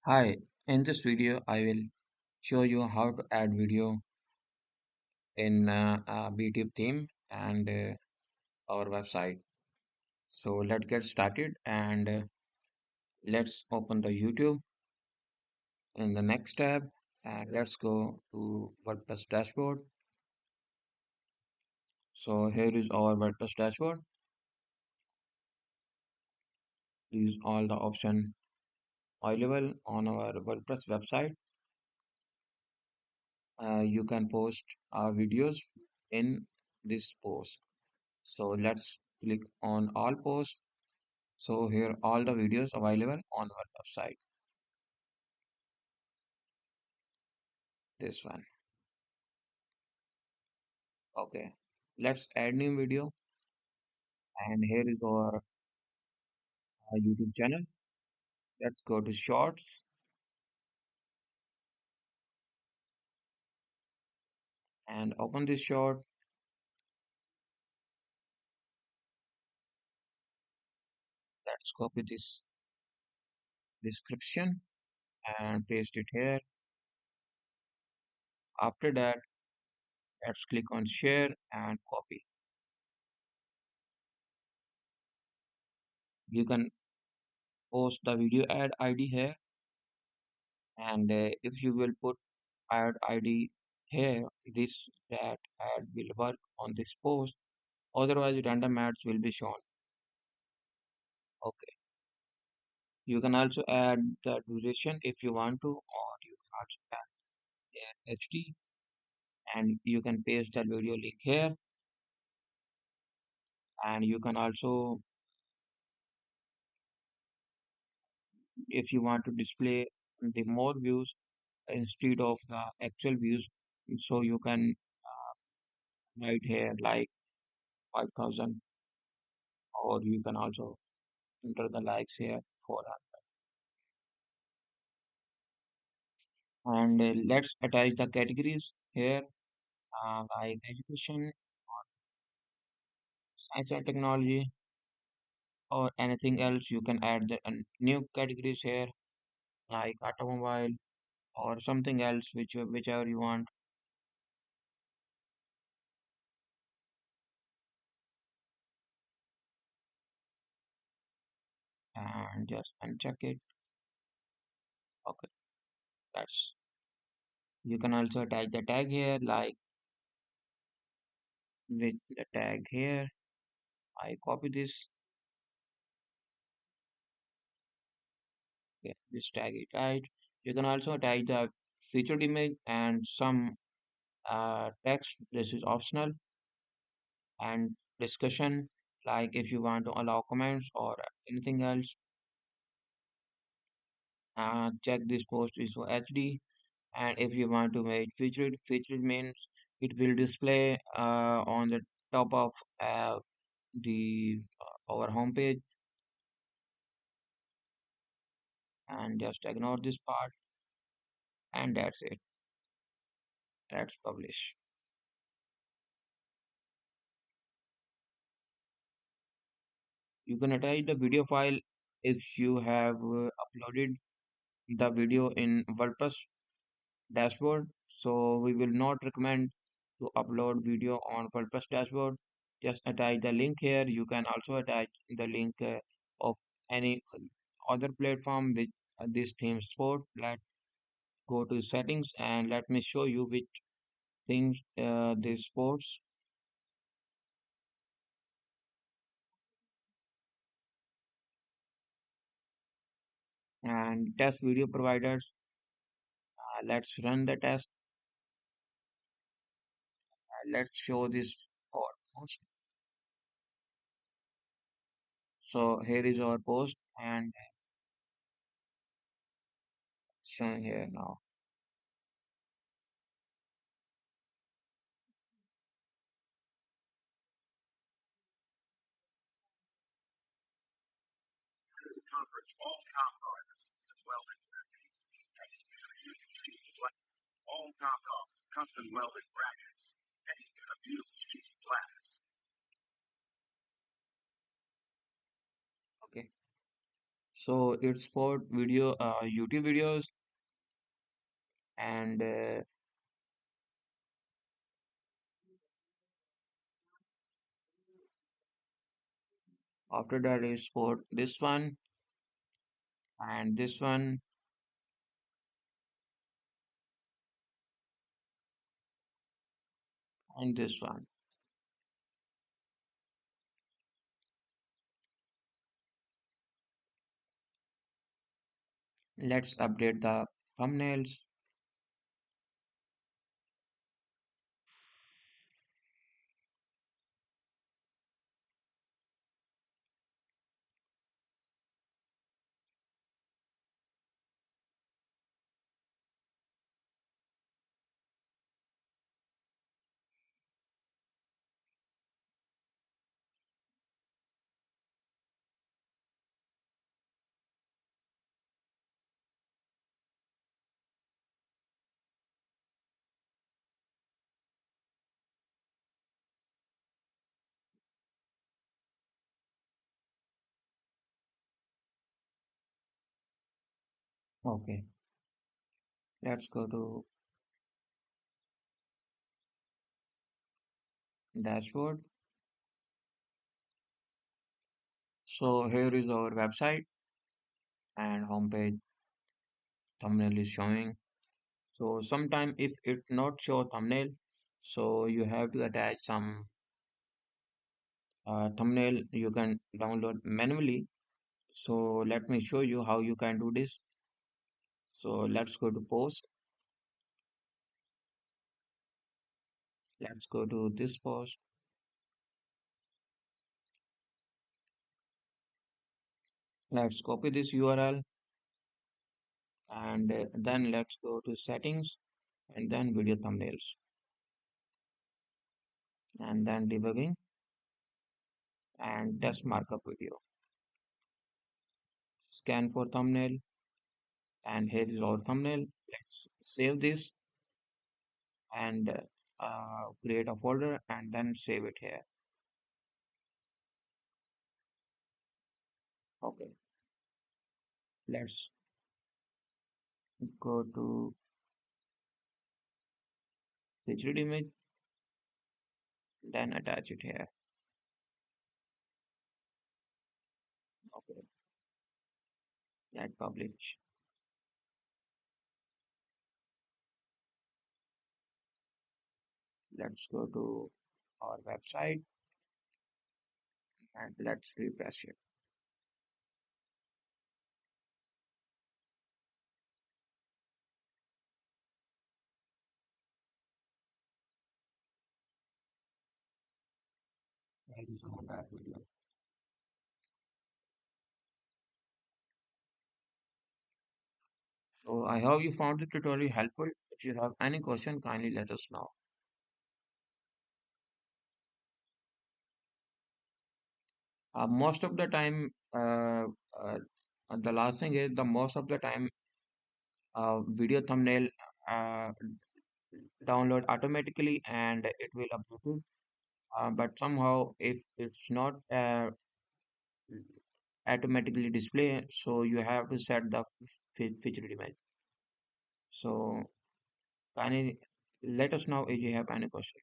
Hi, in this video I will show you how to add video in Betube theme and our website. So let's get started and let's open the YouTube in the next tab and let's go to WordPress dashboard. So here is our WordPress dashboard. These all the options available on our WordPress website. You can post videos in this post. So let's click on all posts. So here all the videos available on our website. This one. Okay. Let's add new video and here is our YouTube channel. Let's go to shorts and open this short. Let's copy this description and paste it here. After that, let's click on share and copy. You can post the video ad ID here and if you will put ad ID here, this that ad will work on this post. Otherwise, random ads will be shown. Okay. You can also add the duration if you want to, or you can also add HD and you can paste the video link here. And you can also, if you want to display the more views instead of the actual views, so you can write here like 5,000, or you can also enter the likes here for that. And let's attach the categories here, like education, science and technology, or anything else. You can add the new categories here like automobile or something else whichever you want. And just uncheck it. Okay, that's you can also attach the tag here like with the tag here. I copy this. Yeah, this tag it right. You can also attach the featured image and some text. This is optional. And discussion, like if you want to allow comments or anything else. Check this post is for HD. And if you want to make featured means it will display on the top of the our homepage. And just ignore this part and that's it. Let's publish. You can attach the video file if you have uploaded the video in WordPress dashboard. So we will not recommend to upload video on WordPress dashboard. Just attach the link here. You can also attach the link of any other platform which this theme support. Let's go to settings and let me show you which things this supports. And test video providers. Let's run the test. Let's show this post. So here is our post and shown here now. This conference, all top artists, welded brackets, beautiful sheet of glass. All topped off with custom welded brackets, paint and a beautiful sheet of glass. Okay, So it's for video, YouTube videos, and after that is for this one and this one and this one. Let's update the thumbnails. Okay, let's go to dashboard. So here is our website and homepage thumbnail is showing. So sometime if it not show thumbnail, so you have to attach some thumbnail you can download manually. So let me show you how you can do this. So let's go to post. Let's go to this post. Let's copy this URL and then let's go to settings and then video thumbnails and then debugging and test markup video. Scan for thumbnail and here is our thumbnail. Let's save this and create a folder and then save it here. Okay, let's go to featured image, then attach it here. Okay, let publish. Let's go to our website and let's refresh it. That is all that video. So I hope you found the tutorial helpful. If you have any question, kindly let us know. Most of the time, the last thing is the most of the time, video thumbnail uh, download automatically and it will upload it. But somehow, if it's not automatically display, so you have to set the featured image. So kindly let us know if you have any question.